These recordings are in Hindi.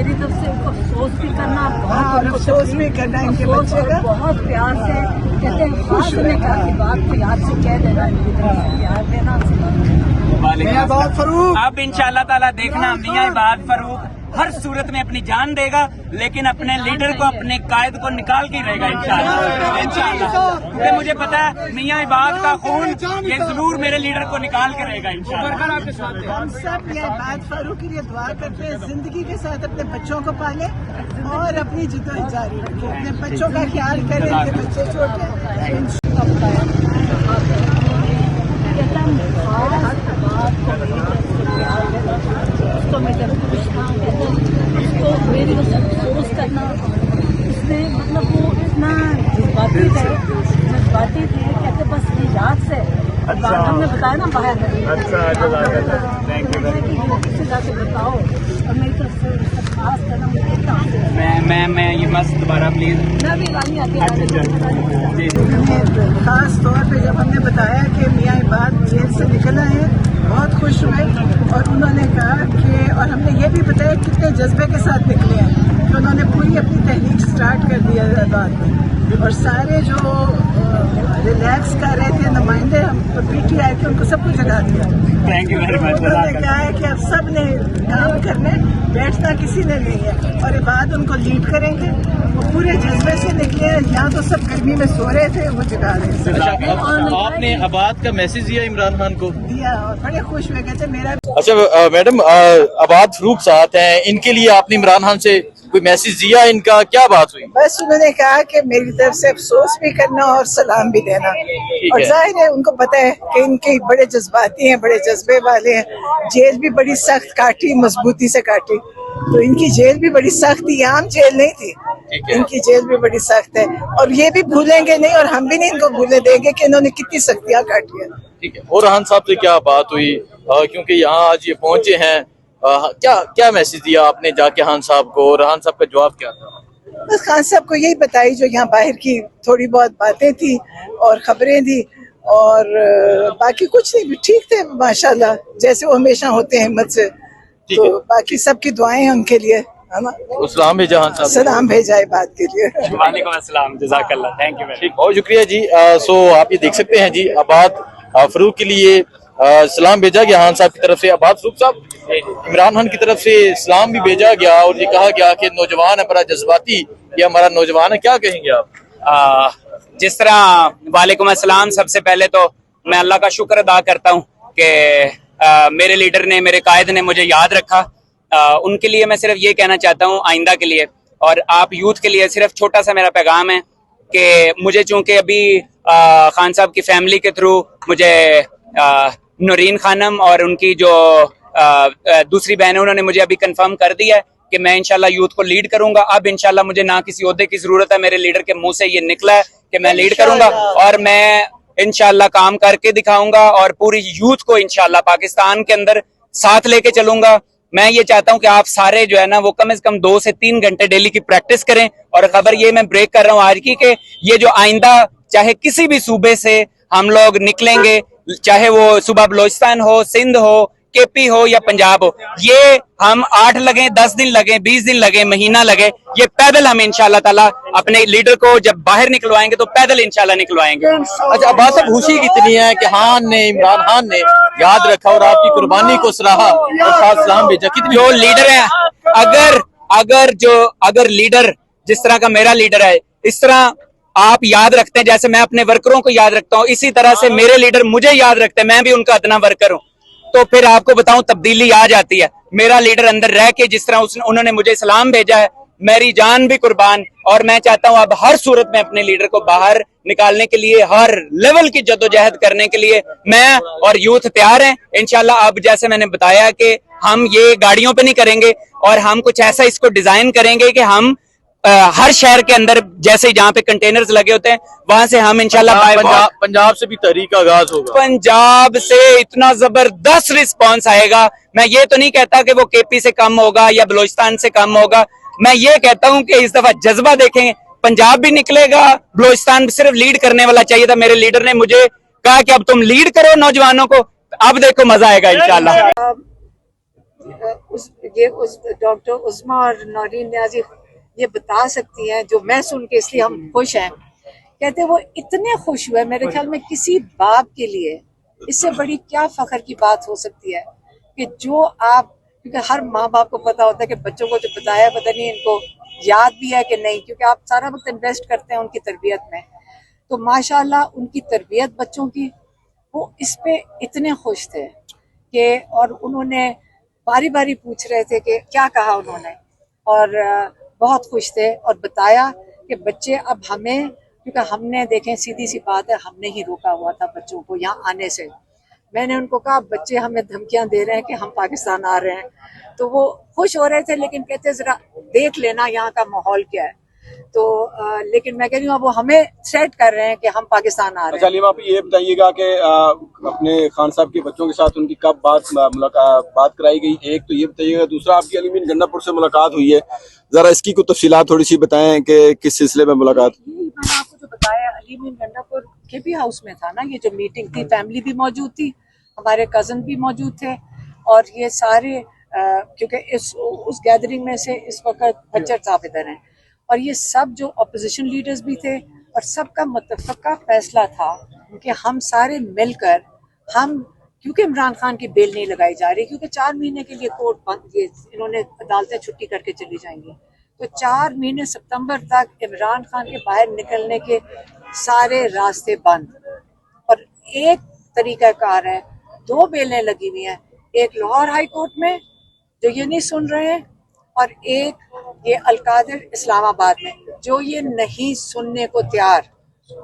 मेरी तरफ से उनको अफसोस भी करना, और अफसोस भी करना इनके बच्चे का। बहुत प्यार से कहते हैं, खास निकाह की बात को याद से कह देना, इनकी तरफ से प्यार देना। मियां इबाद फरूक अब इंशाल्लाह ताला देखना, मियां इबाद फरूक हर सूरत में अपनी जान देगा, लेकिन अपने लीडर को, अपने कायद को निकाल के रहेगा इंशाल्लाह। क्योंकि मुझे पता है मियां इबाद का खून ये जरूर मेरे लीडर को निकाल के रहेगा इंशाल्लाह। हम सब मियां इबाद फरूक के लिए दुआ करते हैं, जिंदगी के साथ अपने बच्चों को पाले और अपनी जिद्दोजहद जारी रखें, अपने बच्चों का ख्याल करें, उनके बच्चे छोटे। उसको मेरी वजह से अफसोस करना, उसने मतलब वो इतना जज्बाती थे, कहते बस ये याद से हमने बताया ना बाहर किसी से बताओ, और मेरी तरफ से खास करना मैं ये मस्त दोबारा प्लीज। मैं भी रानी आती खास तौर पे जब हमने बताया कि मियां इबाद जेल से निकला है, बहुत खुश हुए और उन्होंने कहा कि, और हमने ये भी बताया कितने जज्बे के साथ निकले हैं, तो उन्होंने पूरी अपनी तहरीक स्टार्ट कर दिया बाद में, और सारे जो रिलैक्स कर रहे थे नुमाइंदे हम PTI के, उनको सबको जगा दिया। Thank you very much. उन्होंने कहा है कि अब सब ने काम करने, बैठना किसी ने नहीं है, और ये बात उनको लीड करेंगे। वो पूरे जज्बे से निकले हैं, यहाँ तो सब गर्मी में सो रहे थे, वो जगा रहे थे। अच्छा, आपने आबाद का मैसेज दिया इमरान खान को? दिया और बड़े खुश हुए, कहते मेरा। अच्छा मैडम, आबाद फरूक साथ हैं, इनके लिए आपने इमरान खान से कोई मैसेज दिया? इनका क्या बात हुई? बस उन्होंने कहा कि मेरी तरफ से अफसोस भी करना और सलाम भी देना, और जाहिर है उनको पता है कि इनके बड़े जज्बाती हैं, बड़े जज्बे वाले हैं। जेल भी बड़ी सख्त काटी, मजबूती से काटी, तो इनकी जेल भी बड़ी सख्त थी, आम जेल नहीं थी, इनकी जेल भी बड़ी सख्त है, और ये भी भूलेंगे नहीं, और हम भी नहीं इनको भूले देंगे कि इन्होंने कितनी सख्तियां काटी है। ठीक है, और खान साहब से क्या बात हुई, क्योंकि यहाँ आज ये पहुंचे हैं, क्या क्या मैसेज दिया आपने जाके खान साहब को, और खान साहब का जवाब क्या था? बस खान साहब को यही बताई जो यहाँ बाहर की थोड़ी बहुत बातें थी और खबरें थी, और बाकी कुछ नहीं, ठीक थे माशाल्लाह, जैसे वो हमेशा होते हैं हिम्मत से। तो बाकी सबकी दुआएं हैं उनके लिए, है ना। सलाम भेजा खान साहब, सलाम भेजा है बात के लिए। वालेकुम अस्सलाम, जज़ाकल्लाह, थैंक यू वेरी मच। बहुत शुक्रिया जी। सो आप ये देख सकते हैं जी, आबाद फरूक के लिए सलाम भेजा गया खान साहब की तरफ से। आबाद फरूक साहब, इमरान खान की तरफ से सलाम भी भेजा गया, और ये कहा गया कि नौजवान है, बड़ा जज्बाती, ये हमारा नौजवान है, क्या कहेंगे आप? जिस तरह, वालेकुम अस्सलाम, सबसे पहले तो मैं अल्लाह का शुक्र अदा करता हूँ कि मेरे लीडर ने, मेरे कायद ने मुझे याद रखा। उनके लिए मैं सिर्फ ये कहना चाहता हूँ, आइंदा के लिए और आप यूथ के लिए सिर्फ छोटा सा मेरा पैगाम है कि मुझे, चूंकि अभी खान साहब की फैमिली के थ्रू मुझे नूरीन खानम और उनकी जो दूसरी बहन है, उन्होंने मुझे अभी कंफर्म कर दिया है कि मैं इंशाल्लाह यूथ को लीड करूंगा। अब इंशाल्लाह मुझे ना किसी ओहदे की जरूरत है, मेरे लीडर के मुंह से ये निकला है कि मैं लीड करूंगा, और मैं इंशाल्लाह काम करके दिखाऊंगा, और पूरी यूथ को इंशाल्लाह पाकिस्तान के अंदर साथ लेके चलूंगा। मैं ये चाहता हूं कि आप सारे जो है ना, वो कम से कम 2 से 3 घंटे डेली की प्रैक्टिस करें। और खबर ये मैं ब्रेक कर रहा हूँ आज की, कि ये जो आइंदा चाहे किसी भी सूबे से हम लोग निकलेंगे, चाहे वो सूबा बलोचिस्तान हो, सिंध हो, KP हो या पंजाब हो, ये हम 8 लगे, 10 दिन लगे, 20 दिन लगे, महीना लगे, ये पैदल हम इंशाल्लाह ताला अपने लीडर को जब बाहर निकलवाएंगे तो पैदल इंशाल्लाह निकलवाएंगे। अच्छा, आबाद साहब, खुशी कितनी है कि खान ने, इमरान खान ने याद रखा और आपकी कुर्बानी को सराहा और साथ सलाम भेजा। कितनी जो लीडर है, अगर लीडर जिस तरह का मेरा लीडर है, इस तरह आप याद रखते हैं, जैसे मैं अपने वर्करों को याद रखता हूँ, इसी तरह से मेरे लीडर मुझे याद रखते हैं, मैं भी उनका अदना वर्कर हूँ, तो फिर आपको बताऊं तब्दीली आ जाती है। मेरा लीडर अंदर रह के जिस तरह उन्होंने मुझे सलाम भेजा है, मेरी जान भी कुर्बान, और मैं चाहता हूं अब हर सूरत में अपने लीडर को बाहर निकालने के लिए, हर लेवल की जद्दोजहद करने के लिए मैं और यूथ तैयार हैं इंशाल्लाह। अब जैसे मैंने बताया कि हम ये गाड़ियों पे नहीं करेंगे, और हम कुछ ऐसा इसको डिजाइन करेंगे कि हम हर शहर के अंदर, जैसे जहाँ पे कंटेनर्स लगे होते हैं, वहां से हम इंशाल्लाह पंजाब से भी तहरीक का आगाज होगा। पंजाब से इतना जबरदस्त रिस्पांस आएगा। मैं ये तो नहीं कहता कि वो KP से कम होगा या बलोचिस्तान से कम होगा, मैं ये कहता हूं कि इस दफा जज्बा देखें, पंजाब भी निकलेगा, बलोचिस्तान सिर्फ लीड करने वाला चाहिए था। मेरे लीडर ने मुझे कहा कि अब तुम लीड करो नौजवानों को, अब देखो मजा आएगा इंशाल्लाह। उस डॉक्टर उस्मा और नौरीन न्याजी ये बता सकती हैं, जो मैं सुन के इसलिए हम खुश हैं। कहते वो इतने खुश हुए, मेरे ख्याल में किसी बाप के लिए इससे बड़ी क्या फख्र की बात हो सकती है कि जो आप, क्योंकि हर माँ बाप को पता होता है कि बच्चों को जो बताया पता नहीं इनको याद भी है कि नहीं, क्योंकि आप सारा वक्त इन्वेस्ट करते हैं उनकी तरबियत में। तो माशाल्लाह उनकी तरबियत बच्चों की, वो इस पे इतने खुश थे कि, और उन्होंने बारी बारी पूछ रहे थे कि क्या कहा उन्होंने, और बहुत खुश थे और बताया कि बच्चे अब हमें, क्योंकि हमने देखें सीधी सी बात है, हमने ही रोका हुआ था बच्चों को यहाँ आने से। मैंने उनको कहा बच्चे हमें धमकियां दे रहे हैं कि हम पाकिस्तान आ रहे हैं, तो वो खुश हो रहे थे, लेकिन कहते जरा देख लेना यहाँ का माहौल क्या है। तो लेकिन मैं कह रही हूँ अब वो हमें थ्रेट कर रहे हैं कि हम पाकिस्तान आ रहे हैं। अच्छा लीमा, आप ये बताइएगा कि अपने खान साहब के बच्चों के साथ उनकी कब बात कराई गई, एक तो ये बताइएगा। दूसरा, आपकी अलीमीन गन्नापुर से मुलाकात हुई है, जरा इसकी कुछ तफसीलात थोड़ी सी बताएं कि किस सिलसिले में मुलाकात। मैंने आपको जो बताया, अलीमीन गन्नापुर के भी हाउस में था ना ये जो मीटिंग थी, फैमिली भी मौजूद थी, हमारे कजन भी मौजूद थे, और ये सारे क्योंकि उस गैदरिंग में से इस वक्त बच्चर साहब इधर हैं, और ये सब जो अपोजिशन लीडर्स भी थे, और सबका मुत्तफ़क़ा फैसला था कि हम सारे मिलकर, हम, क्योंकि इमरान खान की बेल नहीं लगाई जा रही, क्योंकि 4 महीने के लिए कोर्ट बंद, ये इन्होंने अदालतें छुट्टी करके चली जाएंगी, तो 4 महीने सितंबर तक इमरान खान के बाहर निकलने के सारे रास्ते बंद। और एक तरीक़ाकार है, 2 बेलें लगी हुई हैं, एक लाहौर हाई कोर्ट में जो ये नहीं सुन रहे हैं, और एक ये अलकादिर इस्लामाबाद में जो ये नहीं सुनने को तैयार।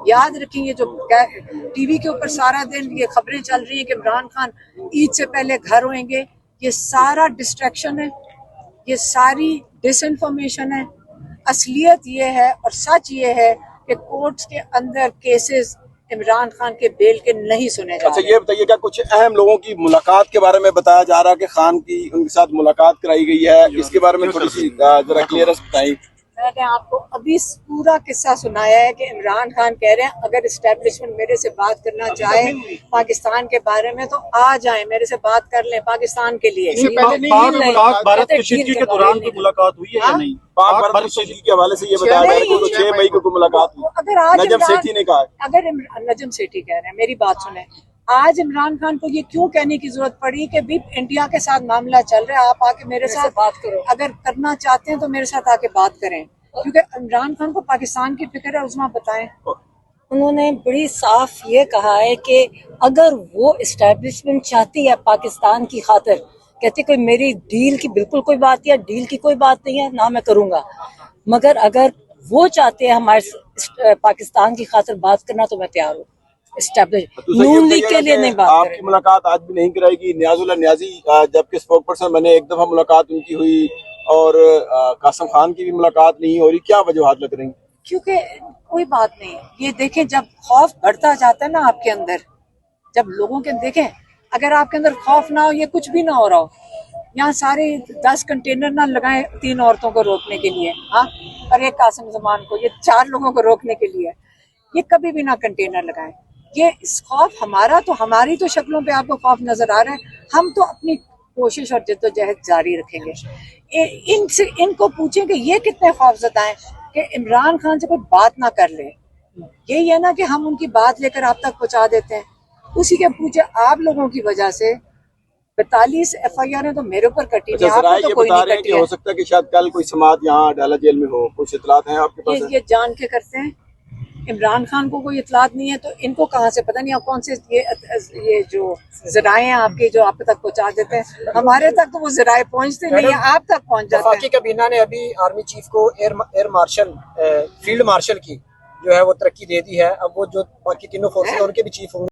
याद रखिए, जो टीवी के ऊपर सारा दिन ये खबरें चल रही हैं कि इमरान खान ईद से पहले घर होंगे, ये सारा डिस्ट्रैक्शन है, ये सारी डिसइंफॉर्मेशन है। असलियत ये है और सच ये है कि कोर्ट्स के अंदर केसेस इमरान खान के बेल के नहीं सुने जा अच्छा रहे। ये बताइएगा, कुछ अहम लोगों की मुलाकात के बारे में बताया जा रहा है कि खान की उनके साथ मुलाकात कराई गई है, इसके बारे में थोड़ी सी जरा क्लियरेंस बताइए। मैंने आपको अभी पूरा किस्सा सुनाया है कि इमरान खान कह रहे हैं अगर इस्टेब्लिशमेंट मेरे से बात करना चाहे पाकिस्तान के बारे में तो आ जाए, मेरे से बात कर लें पाकिस्तान के लिए। भारत के शिरकी के दौरान कोई मुलाकात हुई है या नहीं? पाक भारत शिरकी के हवाले से ये बताया जा रहा है कि 6 मई को मुलाकात हुई। अगर आज नजम सेठी ने कहा, अगर नजम सेठी कह रहे हैं, मेरी बात सुने, आज इमरान खान को ये क्यों कहने की जरूरत पड़ी कि भी इंडिया के साथ मामला चल रहा है, आप आके मेरे साथ बात करो, अगर करना चाहते हैं तो मेरे साथ आके बात करें, क्योंकि इमरान खान को पाकिस्तान की फिक्र है। उस्मा बताएं। उन्होंने बड़ी साफ ये कहा है कि अगर वो इस्टेब्लिशमेंट चाहती है पाकिस्तान की खातिर, कहते कोई मेरी डील की बिल्कुल कोई बात या डील की कोई बात नहीं है ना, मैं करूँगा, मगर अगर वो चाहते हैं हमारे पाकिस्तान की खातिर बात करना तो मैं तैयार हूँ। नून लीग के लिए नहीं बात करें। आपकी मुलाकात आज भी नहीं कराएगी न्याजुल्ला न्याजी, जबकि स्पोक पर्सन मैंने एक दफा मुलाकात उनकी हुई, और कासिम खान की भी मुलाकात नहीं हो रही, क्या वजूहात लग रही? क्योंकि कोई बात नहीं, ये देखें जब खौफ बढ़ता जाता है ना आपके अंदर, जब लोगों के देखें अगर आपके अंदर खौफ ना हो, ये कुछ भी ना हो रहा हो, यहाँ सारे 10 कंटेनर ना लगाएं 3 औरतों को रोकने के लिए, हाँ, और एक कासिम जमान को, ये 4 लोगों को रोकने के लिए, ये कभी भी ना कंटेनर लगाएं। ये इस खौफ हमारा तो, हमारी तो शक्लों पे आपको खौफ नजर आ रहा है, हम तो अपनी कोशिश और जद्दोजहद जारी रखेंगे। इनसे इनको पूछें कि ये कितने खौफजदा हैं कि इमरान खान से कोई बात ना कर ले। यही है ना कि हम उनकी बात लेकर आप तक पहुंचा देते हैं, उसी के पूछे आप लोगों की वजह से 42 FIR तो मेरे ऊपर कटी है, आपको तो कोई नहीं कटी है। हो सकता है कि शायद कल कोई समात यहाँ डाला जेल में हो, कुछ इतलात हैं आपके पास? ये जान के करते हैं, इमरान खान को कोई इतलात नहीं है तो इनको कहाँ से पता नहीं, आप कौन से ये जो जराए हैं आपके जो आप तक पहुँचा देते हैं, हमारे तक तो वो जराए पहुँचते नहीं है, आप तक पहुँच जाते हैं। वफाकी काबीना ने अभी आर्मी चीफ को एयर मार्शल, फील्ड मार्शल की जो है वो तरक्की दे दी है, अब वो जो बाकी तीनों फोर्सेस उनके भी चीफ होंगे।